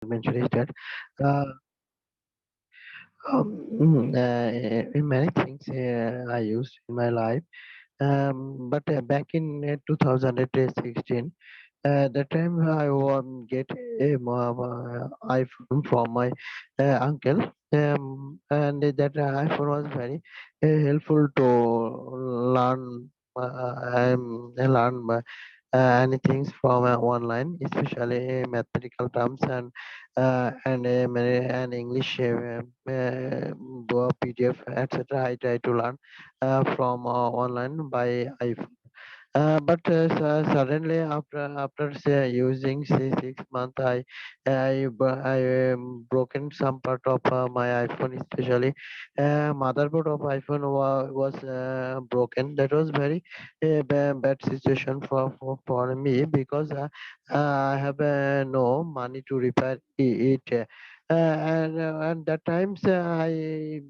mentioned is that uh, in many things I used in my life. But back in 2016, that time I get a iPhone from my uncle, and that iPhone was very helpful to learn anything from online, especially mathematical terms and English PDF, etc. I try to learn from online by iPhone. Suddenly, after say, using say 6 months, I broken some part of my iPhone, especially motherboard of iPhone was broken. That was very bad situation for me because I have no money to repair it. And that times I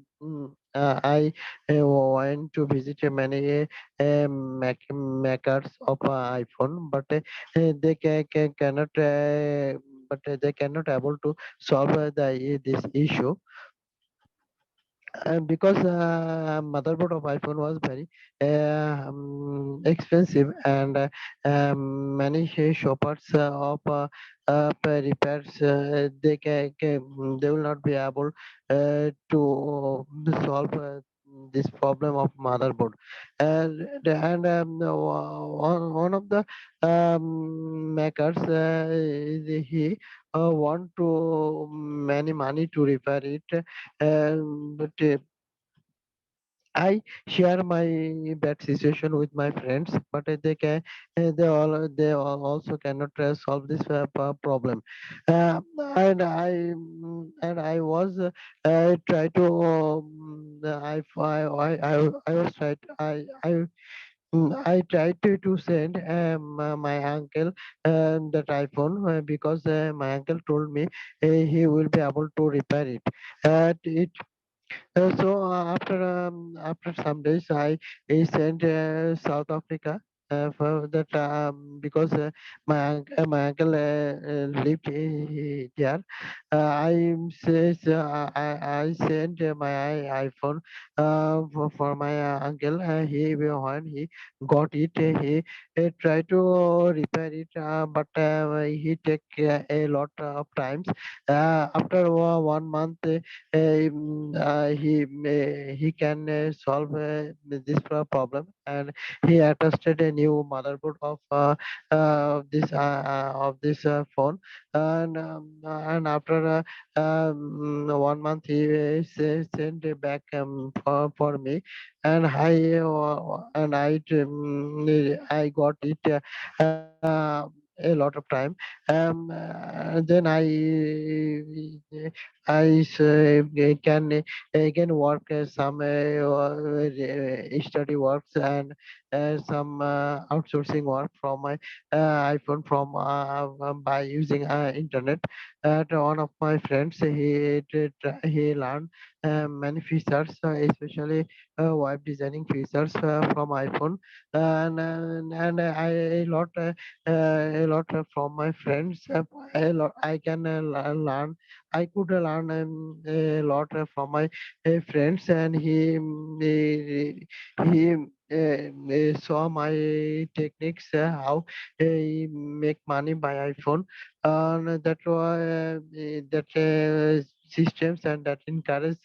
went to visit many makers of iPhone, but they cannot. They cannot able to solve this issue because motherboard of iPhone was very expensive, and many shoppers repairs they will not be able to solve this problem of motherboard. One of the makers he want to many money to repair it, but I share my bad situation with my friends, but they also cannot solve this problem. Uh, and I was try to I was tried I tried to send my uncle that iPhone because my uncle told me he will be able to repair it. It after some days, I sent South Africa for that because my uncle lived there. I sent my iPhone for my uncle. When he got it, he tried to repair it, but he take a lot of times. After 1 month. He can solve this problem, and he attested a new motherboard of this phone. And after 1 month he sent it back for me, and I got it a lot of time. Then I can work some study works and some outsourcing work from my iPhone from by using internet. One of my friends he learned many features, especially web designing features from iPhone, and I a lot from my friends. I can learn. I could learn a lot from my friends, and he saw my techniques, how he make money by iPhone, and that was that systems and that encourage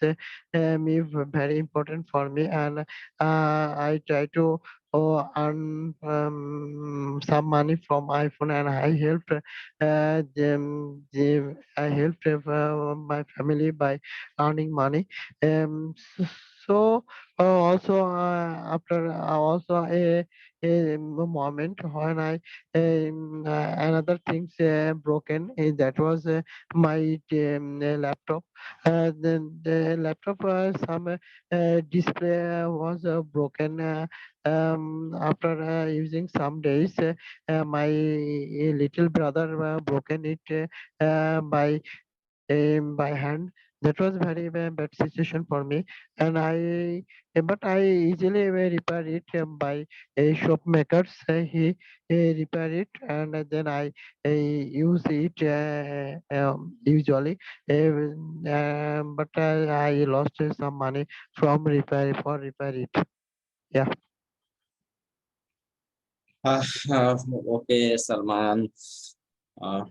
me very important for me, and I try to earn some money from iPhone, and I helped my family by earning money. Um, s- so also after also a moment when another things broken, that was my laptop. Then the laptop some display was broken. After using some days, my little brother broken it by hand. That was very bad situation for me, and but I easily repair it by a shop makers. He repair it, and then I use it usually. But I lost some money from repair it. Yeah. Uh, uh, okay, Salman. Uh,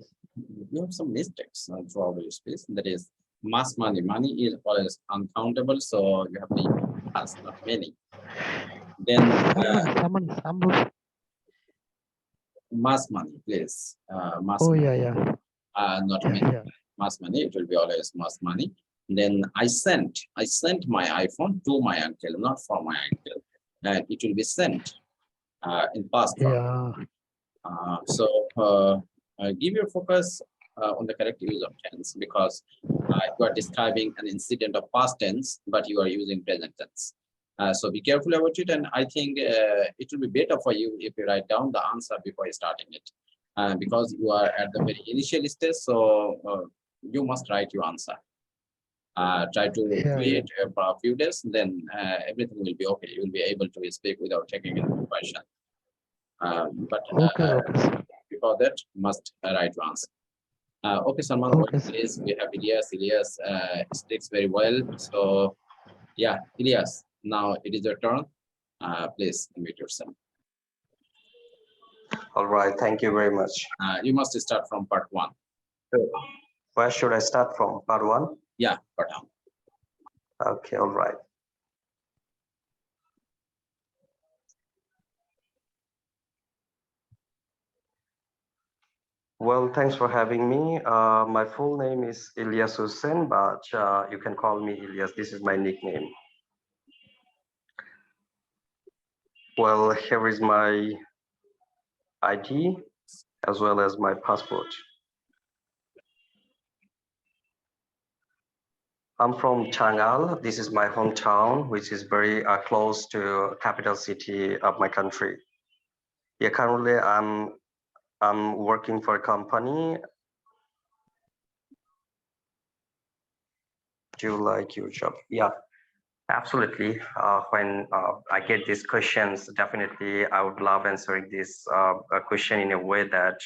you have some mistakes throughout your speech. That is mass money. Money is always uncountable, so you have to use mass, not many. Then Someone. mass money, please. Mass Oh money, yeah, yeah, not yeah, many. yeah. Mass money. It will be always mass money. Then I sent my iPhone to my uncle, not for my uncle, and it will be sent in past form. Yeah. So give your focus on the correct use of tense because you are describing an incident of past tense, but you are using present tense. So be careful about it, and I think it will be better for you if you write down the answer before starting it, because you are at the very initial stage. So you must write your answer. Try to do Yeah, yeah. it for a few days, then everything will be okay. You will be able to speak without taking any preparation. But Okay, okay, before that, must write your answer. Okay, Salman, okay, please. We have Ilyas. Ilyas speaks very well. So, yeah, Ilyas, now it is your turn. Please unmute yourself. All right, thank you very much. You must start from part one. So, where should I start from? Part one? Yeah, part one. Okay, all right. Well, thanks for having me. My full name is Ilyas Hussain, but you can call me Ilyas. This is my nickname. Well, here is my ID as well as my passport. I'm from Changal. This is my hometown, which is very close to capital city of my country. Yeah, currently I'm working for a company. Do you like your job? Yeah, absolutely. When I get these questions, definitely I would love answering this question in a way that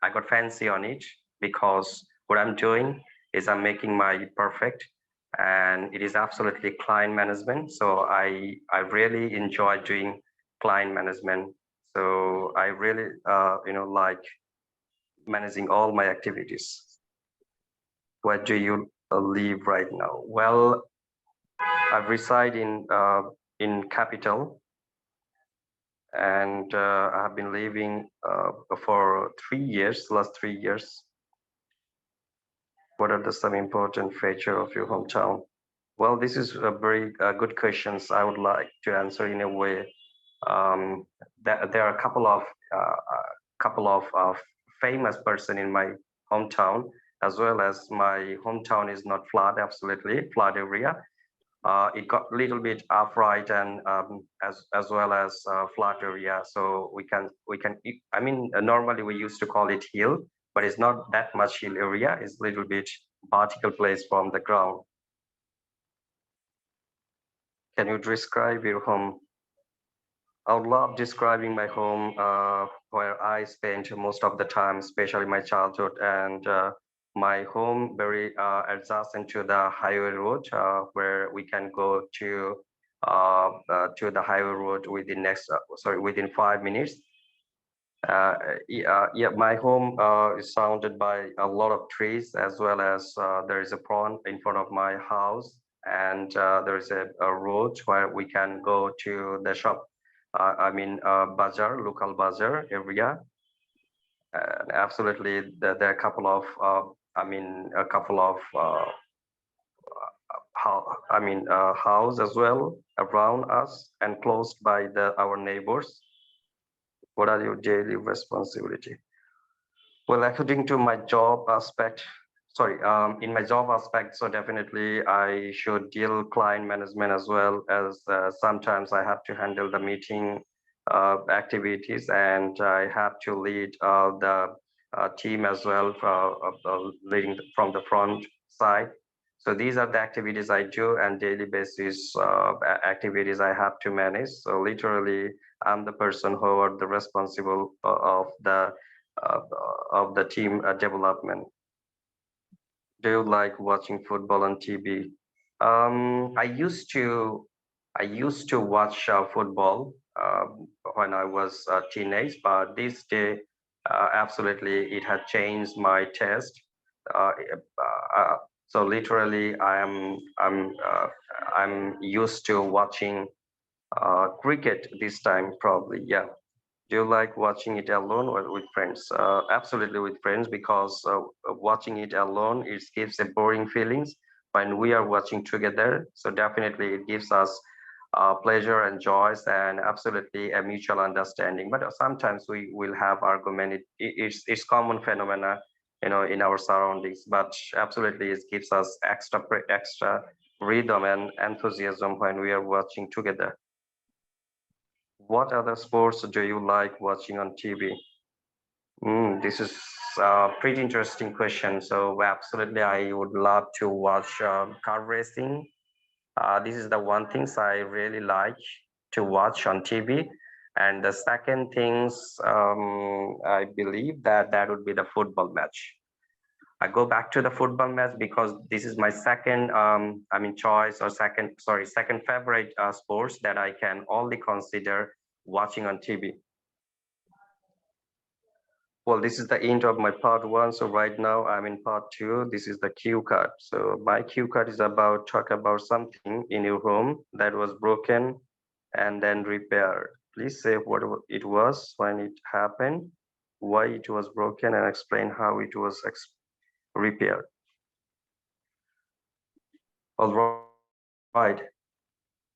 I got fancy on it because what I'm doing is I'm making my perfect, and it is absolutely client management. So I really enjoy doing client management. So I really like managing all my activities. Where do you live right now? Well, I reside in capital, and I have been living for 3 years, last 3 years. What are the some important feature of your hometown? Well, this is a very good questions. I would like to answer in a way. Um, that there are a couple of famous person in my hometown, as well as my hometown is not flood, absolutely flood area. It got a little bit upright and as well as flat area. So we can. I mean, normally we used to call it hill, but it's not that much hill area. It's a little bit vertical place from the ground. Can you describe your home? I would love describing my home where I spent most of the time, especially my childhood, and my home very adjacent to the highway road, where we can go to the highway road within within 5 minutes. Yeah, my home is surrounded by a lot of trees, as well as there is a pond in front of my house, and there is a road where we can go to the shop. I mean, bazaar, local bazaar area. Absolutely, there are a couple of, I mean, a couple of, house as well around us and close by our neighbors. What are your daily responsibility? Well, according to my job aspect, in my job aspect, so definitely I should deal client management as well as sometimes I have to handle the meeting activities, and I have to lead the team as well, leading from the front side. So these are the activities I do and daily basis activities I have to manage. So literally, I'm the person who are the responsible uh, of the team development. Do you like watching football on TV? I used to watch football when I was a teenage, but this day, absolutely, it had changed my taste. Uh, so literally, I'm used to watching cricket this time, probably. Yeah. Do you like watching it alone or with friends? Absolutely with friends, because watching it alone, it gives a boring feelings when we are watching together. So definitely it gives us pleasure and joys and absolutely a mutual understanding. But sometimes we will have argument. It's common phenomena, in our surroundings. But absolutely it gives us extra rhythm and enthusiasm when we are watching together. What other sports do you like watching on TV? This is a pretty interesting question. So absolutely, I would love to watch car racing. This is the one things I really like to watch on TV. And the second things, I believe that would be the football match. I go back to the football match because this is my second, choice or second favorite sports that I can only consider watching on TV. Well, this is the end of my part one. So right now I'm in part two. This is the cue card. So my cue card is about talk about something in your home that was broken and then repaired. Please say what it was when it happened, why it was broken, and explain how it was repaired. All right.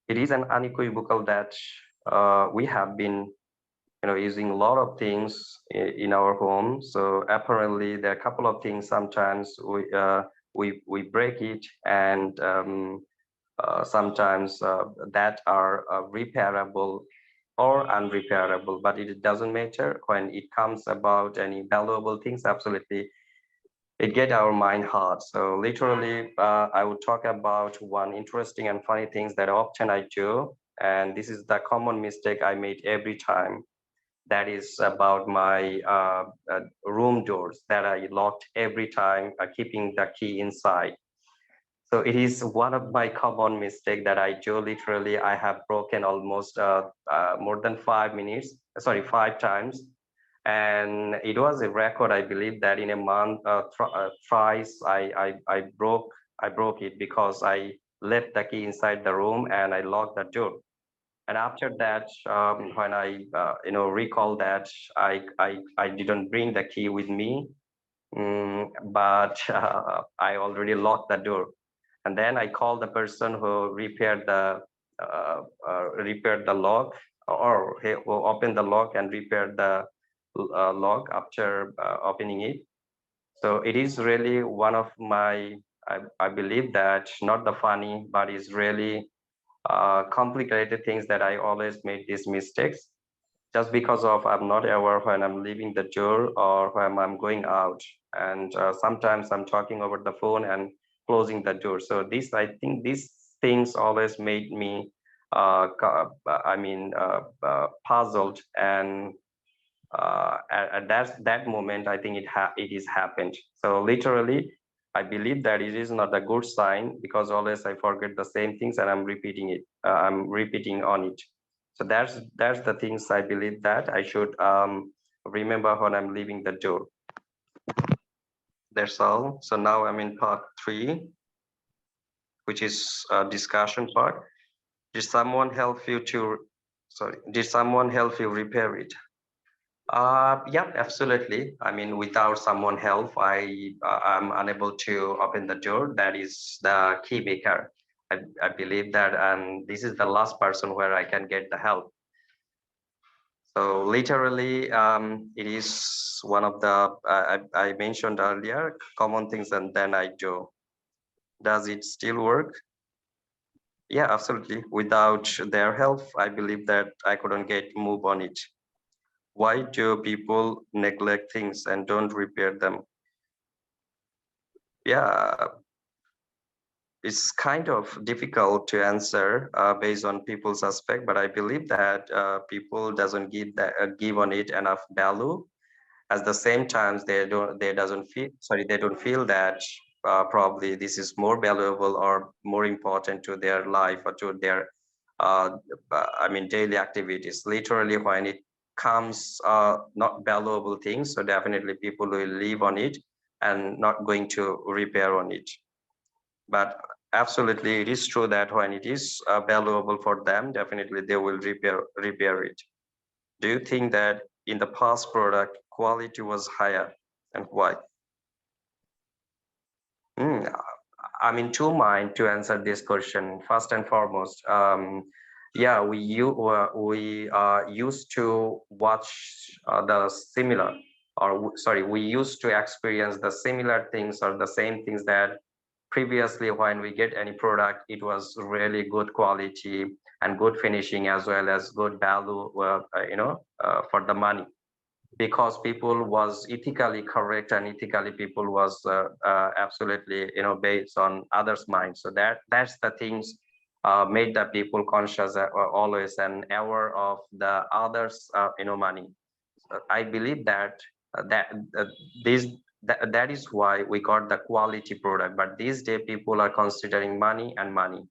It is an unequivocal that we have been using a lot of things in our home. So apparently there are a couple of things sometimes we break it, and sometimes that are repairable or unrepairable, but it doesn't matter when it comes about any valuable things. Absolutely, it get our mind hard. So literally, I would talk about one interesting and funny things that often I do, and this is the common mistake I made every time. That is about my room doors that I locked every time, keeping the key inside. So it is one of my common mistake that I do. Literally, I have broken almost more than 5 minutes, sorry, 5 times. And it was a record, I believe, that in a month, thrice I broke it because I left the key inside the room and I locked the door. And after that, when I recall that I didn't bring the key with me, but I already locked the door. And then I called the person who repaired the lock, or who opened the lock and repaired the lock after opening it. So it is really one of my, I believe that not the funny, but is really complicated things that I always made these mistakes just because of I'm not aware when I'm leaving the door or when I'm going out. And sometimes I'm talking over the phone and closing the door. So I think these things always made me, puzzled. And at that moment, I think it is happened. So literally, I believe that it is not a good sign because always I forget the same things and I'm repeating it. I'm repeating on it. So that's the things I believe that I should remember when I'm leaving the door. That's all. So now I'm in part three, which is a discussion part. Did someone help you to? Sorry, did someone help you repair it? Yeah, absolutely. I mean, without someone help, I'm unable to open the door. That is the key maker. I believe that, and this is the last person where I can get the help. So literally, it is one of the I mentioned earlier common things, and then I do. Does it still work? Yeah, absolutely. Without their help, I believe that I couldn't get move on it. Why do people neglect things and don't repair them? Yeah, it's kind of difficult to answer based on people's aspect, but I believe that people doesn't give on it enough value. At the same time, they don't feel that probably this is more valuable or more important to their life or to their uh, daily activities. Literally, when it comes not valuable things, so definitely people will live on it and not going to repair on it. But absolutely, it is true that when it is valuable for them, definitely they will repair it. Do you think that in the past product quality was higher, and why? Hmm, I'm in two mind to answer this question. First and foremost, yeah, we used to watch the similar, sorry, we used to experience the similar things or the same things that previously when we get any product, it was really good quality and good finishing as well as good value, for the money, because people was ethically correct and ethically people was absolutely based on others mind. So that's the things made the people conscious always and aware of the others money. I believe that that this that is why we got the quality product. But these days people are considering money and money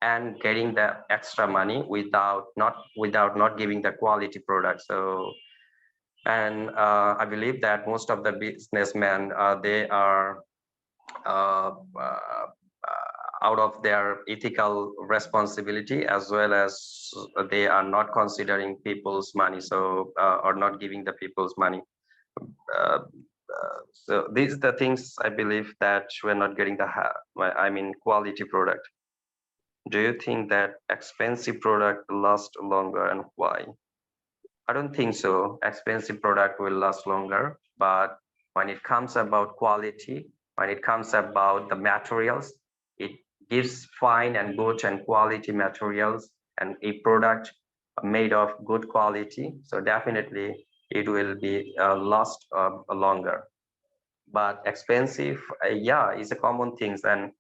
and getting the extra money without not giving the quality product. So, and I believe that most of the businessmen they are uh, uh, out of their ethical responsibility, as well as they are not considering people's money, so or not giving the people's money. uh, so these are the things I believe that we're not getting the quality product. Do you think that expensive product last longer, and why? I don't think so. Expensive product will last longer, but when it comes about quality, when it comes about the materials, it gives fine and good and quality materials and a product made of good quality. So definitely it will be last longer. But expensive, yeah, is a common thing, and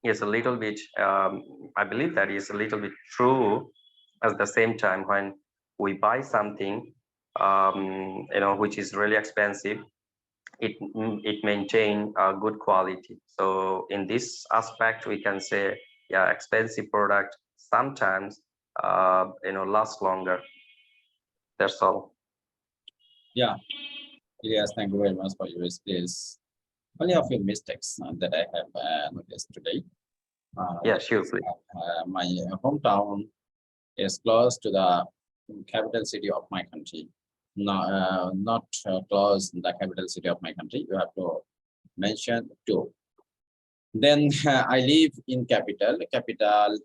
is a little bit. I believe that is a little bit true. At the same time, when we buy something, which is really expensive, it maintain good quality. So in this aspect, we can say, yeah, expensive product sometimes last longer. That's all. Yeah, yes, thank you very much for your experience. Only a few mistakes that I have noticed today. Yeah, Like sure, this, please. my hometown is close to the capital city of my country. No, not close the capital city of my country. You have to mention two. Then I live in capital. Capital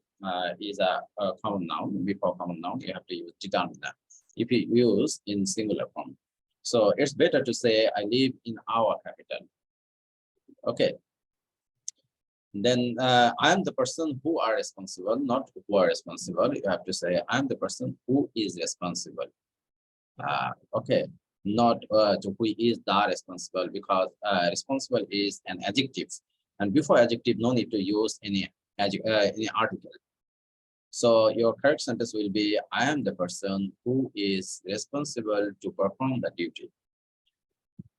is a common noun. Before common noun, you have to use determiner. If you use in singular form, so it's better to say I live in our capital. Okay. Then I am the person who are responsible, not who are responsible. You have to say I am the person who is responsible. Okay, not to who is the responsible, because responsible is an adjective, and before adjective, no need to use any article. So your correct sentence will be I am the person who is responsible to perform the duty.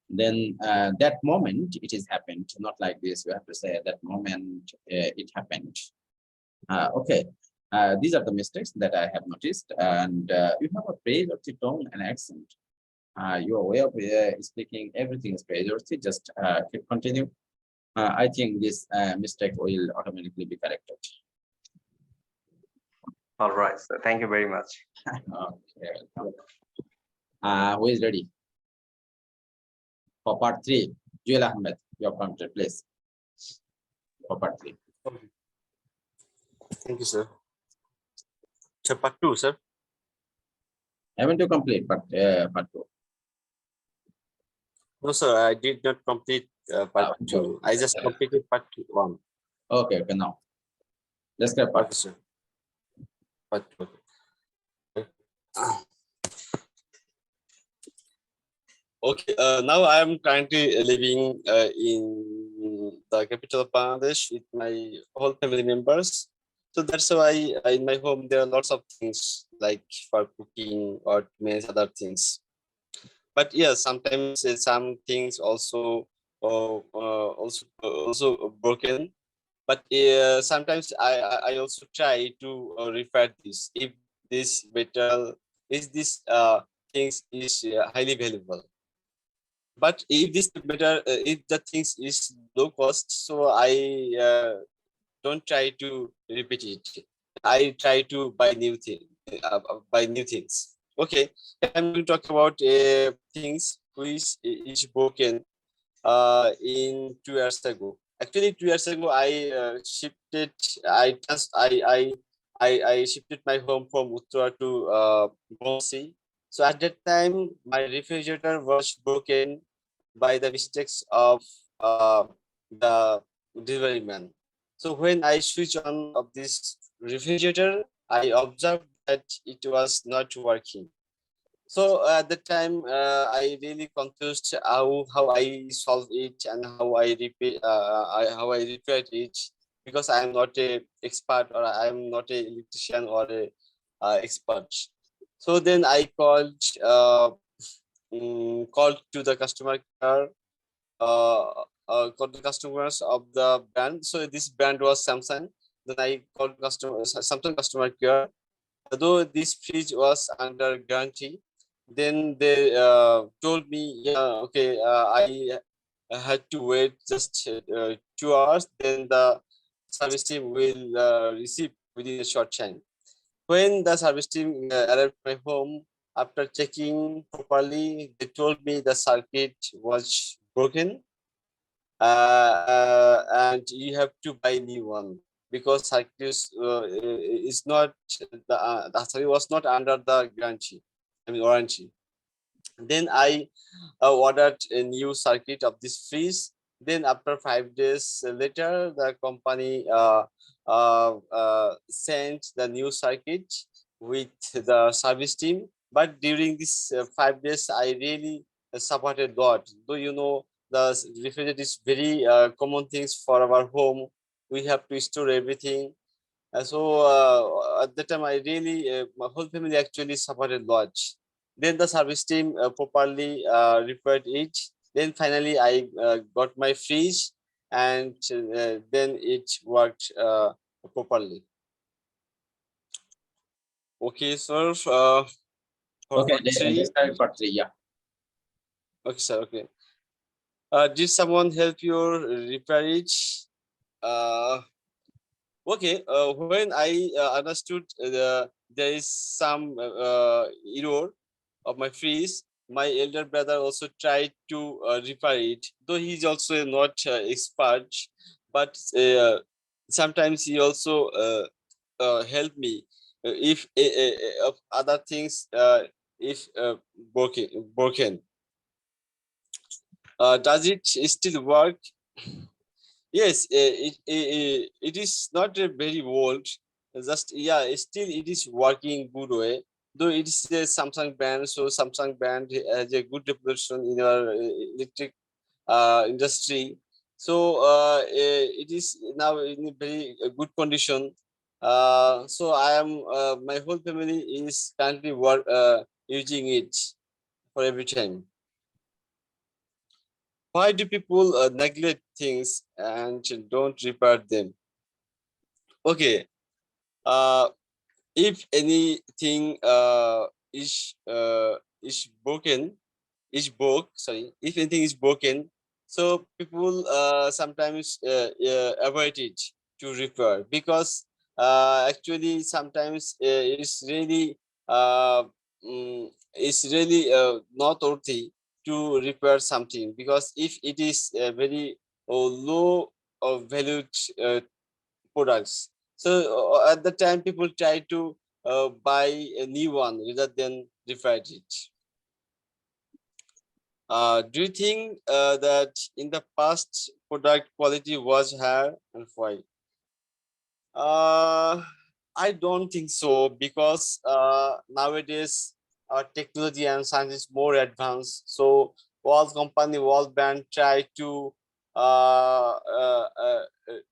Then that moment it is happened, not like this. You have to say at that moment it happened. Okay, these are the mistakes that I have noticed, and you have a praiseworthy tone and accent. Your way of speaking, everything is praiseworthy. Just keep continue. I think this mistake will automatically be corrected. All right. So thank you very much. Okay. Who is ready for part 3? Joel Ahmed, your prompted, please. For part 3. Thank you, sir. So part 2, sir. Haven't you complete part 2? No, sir, I did not complete part 2. I just completed part 1. Okay, okay, now. Let's get part. Okay, sir. Part 2. Okay, now I am currently living in the capital of Bangladesh with my whole family members. So that's why in my home there are lots of things like for cooking or many other things. But yeah, sometimes some things also broken. But sometimes I also try to repair this if this metal is this things is highly valuable. But if this better, if the things is low cost, so I don't try to repeat it. I try to buy new buy new things. Okay, I'm going to talk about things which is broken in 2 years ago. Actually, 2 years ago, I shifted. I shifted my home from Uttara to Bonsi. So at that time, my refrigerator was broken by the mistakes of the delivery man. So when I switch on of this refrigerator, I observed that it was not working. So at the time, I really confused how I solve it and how I repair how I repair it, because I am not a expert, or I am not a electrician or a expert. So then I called to the customer care, uh, called the customers of the brand. So this brand was Samsung. Then I called Samsung customer care. Though this fridge was under guarantee, then they told me, yeah, okay, I had to wait just 2 hours. Then the service team will receive within a short time. When the service team arrived at my home, after checking properly, they told me the circuit was broken, and you have to buy new one because circuit is not the circuit was not under the guarantee, I mean warranty. Then I ordered a new circuit of this fridge. Then after 5 days later, the company sent the new circuit with the service team. But during this 5 days, I really suffered a lot. Though the refrigerator is very common things for our home. We have to store everything. At the time, I really, my whole family actually suffered a lot. Then the service team properly repaired it. Then finally, I got my fridge, and then it worked properly. Okay, sir. For Okay, part three. let's start part three. Yeah. Okay, sir. Okay. Did someone help you repair it? Uh, okay. When I understood there is some error of my fridge, my elder brother also tried to repair it, though he's also not expert, but sometimes he also help me if of other things if broken. Does it still work? Yes, it is not a very old. Just yeah, still it is working good way. Though it is a Samsung brand, so Samsung brand has a good reputation in our electric industry. So it is now in a very good condition. So I am my whole family is currently using it for every time. Why do people neglect things and don't repair them? Okay, uh, if anything is broken, if anything is broken, so people sometimes avoid it to repair, because actually sometimes it's really not worthy to repair something, because if it is very low valued uh, products, so at the time people try to buy a new one rather than repair it. Do you think that in the past product quality was higher, and why? Uh, I don't think so, because nowadays our technology and science is more advanced. So all company, all brand try to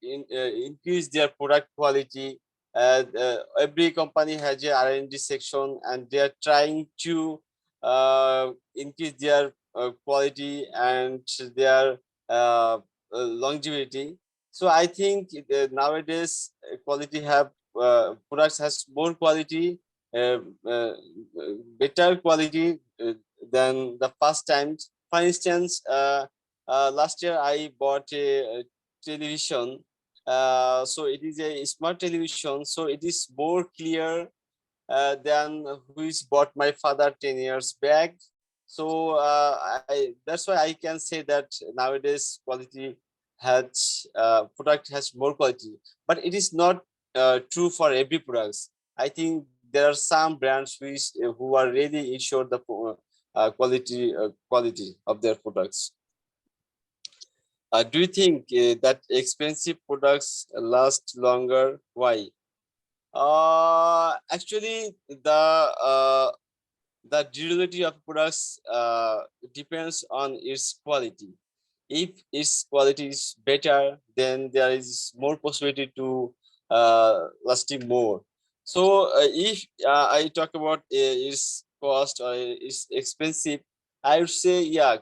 increase their product quality. Every company has a R&D section, and they are trying to increase their quality and their longevity. So I think nowadays quality have products has more quality, uh, uh, better quality than the past times. For instance, last year I bought a television. So it is a smart television, so it is more clear than which bought my father 10 years back. So that's why I can say that nowadays quality has product has more quality, but it is not true for every products. I think there are some brands which who are really ensure the quality of their products. Do you think that expensive products last longer? Why? Actually, the durability of products depends on its quality. If its quality is better, then there is more possibility to lasting more. So if I talk about its cost or its expensive, I would say, yeah,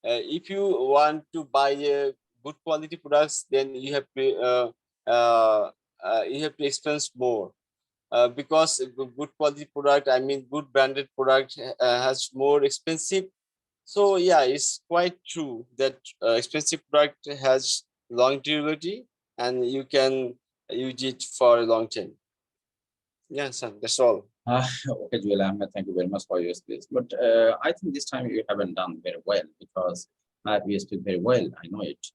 if you want to buy a good quality products, then you have to expense more, because a good quality product, I mean good branded product, has more expensive. So yeah, it's quite true that expensive product has long durability and you can use it for a long time. Yeah, son, that's all. Okay, Joel Ahmed, thank you very much for your speech. But I think this time you haven't done very well because you speak very well. I know it.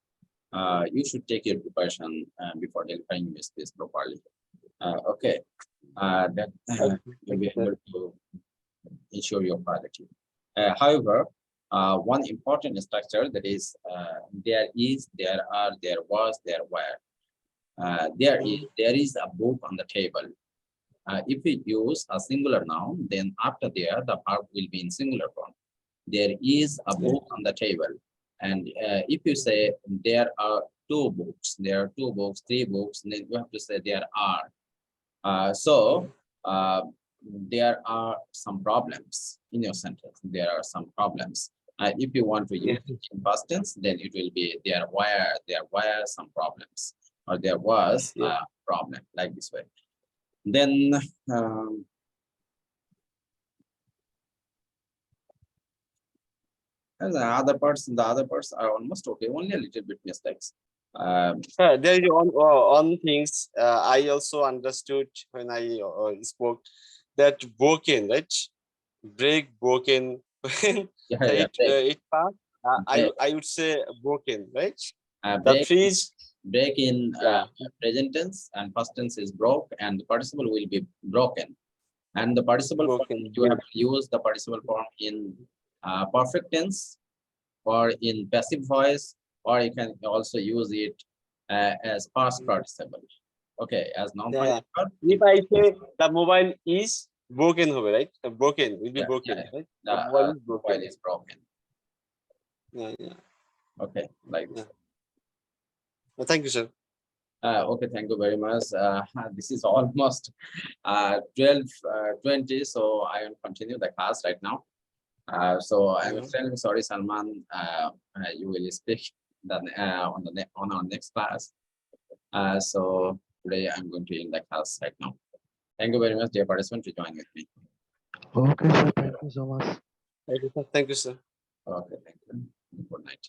You should take your preparation before delivering your speech properly. Okay, that you'll be able to ensure your quality. However, one important structure that is there is, there are, there was, there were. There is a book on the table. If we use a singular noun, then after there, the verb will be in singular form. There is a book on the table. And if you say there are two books, there are two books, three books, then you have to say there are. So there are some problems in your sentence. There are some problems. If you want to use it in past tense, then it will be there were some problems, or there was a problem, like this way. Then and the other parts are almost okay, only a little bit mistakes. There is on things I also understood when I spoke, that broken, right? Break, broken. Yeah, yeah, It passed. break, I would say broken, right? The break, trees. break in Yeah. present tense, and past tense is broke, and the participle will be broken. And the participle form, Broken. you have to use the participle form in perfect tense or in passive voice, or you can also use it as past participle. Okay, as Yeah. non-participle. If I say the mobile is broken, right? Broken will be Yeah, broken, yeah, right? the The mobile is mobile broken. is broken. Yeah, yeah. Okay, like this. Well, thank you, sir. Okay, thank you very much. This is almost 12:20, so I will continue the class right now. So I'm extremely sorry, Salman. You will speak on our next class. So today I'm going to end the class right now. Thank you very much, dear participant, to join with me. Okay, sir. Thank you so much. Thank you, sir. Thank you, sir. Okay, thank you. Good night.